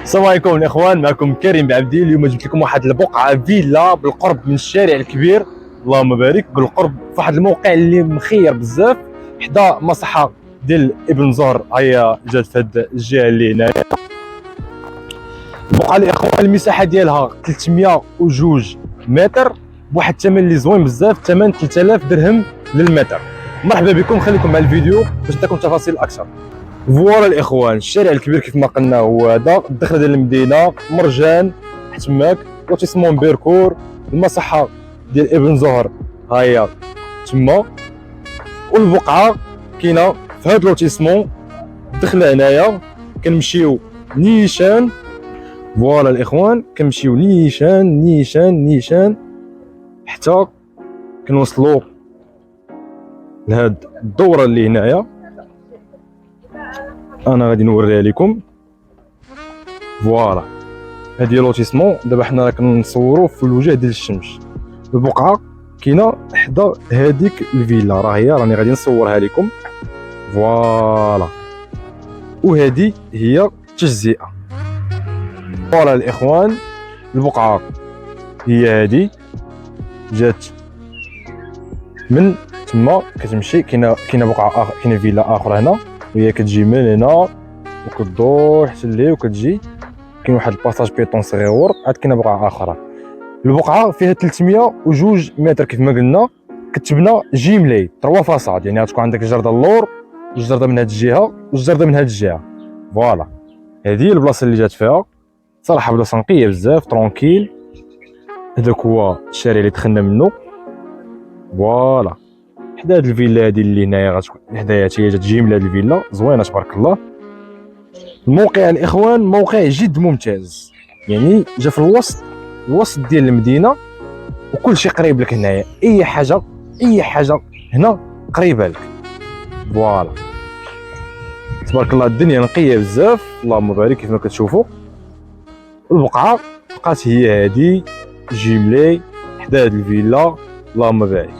السلام عليكم الاخوان، معكم كريم بعبدي. اليوم جبت لكم واحد البقعه فيلا بالقرب من الشارع الكبير، اللهم بارك، بالقرب في واحد الموقع اللي مخير بزاف، حدا مصحه ديال ابن زهر. هي جات في هاد الجهه اللي هنايا. البقعه الاخوان المساحه ديالها 302 متر بواحد الثمن اللي زوين بزاف، ثمن 3000 درهم للمتر. مرحبا بكم، خليكم مع الفيديو باش نعطيكم تفاصيل اكثر. فوالا الاخوان، الشارع الكبير كيف ما قلنا هو هذا، الدخله ديال المدينه مرجان تماك، لوتيسمون بيركور، المصحه ديال ابن زهر ها هي تما، والبقعه كاينه في هذا لوتيسمون. الدخله هنايا كنمشيو نيشان. فوالا الاخوان، كنمشيو نيشان نيشان نيشان حتى كنوصلوا لهاد الدوره اللي هنايا. انا غادي نوريها لكم. فوالا هادي لوتيسمون. دابا حنا كنصوروا في الوجه ديال الشمس. البقعه كاينه حدا هذيك الفيلا، راني غادي نصورها لكم. فوالا، وهذه هي التجزئه. فوالا الاخوان، البقعه هي هذه، جات من تما كتمشي. كاينه بقعه كاينه فيلا اخرى هنا، وهي كتجي من هنا وكدور حتى لهي وكتجي. كاين واحد الباساج بيطون صغيور، عاد كاينه بقعه اخرى. البقعه فيها 302 متر كيف ما قلنا، كتبنى جيملي 3 فاصاد، يعني غتكون عندك الجرده اللور والجرده من هاد الجهه والجرده من هاد الجهه. فوالا هذه البلاصه اللي جات فيها، صراحه بلاصه نقيه بزاف، ترونكيل. هذاك هو الشارع اللي دخلنا منه. فوالا حدا هاد الفيلا هادي اللي هنايا غتكون حدايا، هي جات جيمله هاد الفيلا زوينه تبارك الله. الموقع الاخوان موقع جد ممتاز، يعني جا في الوسط ديال المدينه، وكل شيء قريب لك هنايا. اي حاجه هنا قريبه لك. فوالا تبارك الله، الدنيا نقيه بزاف، اللهم بارك. كيف ما كتشوفوا البقعه بقات هي هذه جيملي حدا هاد الفيلا، اللهم بارك.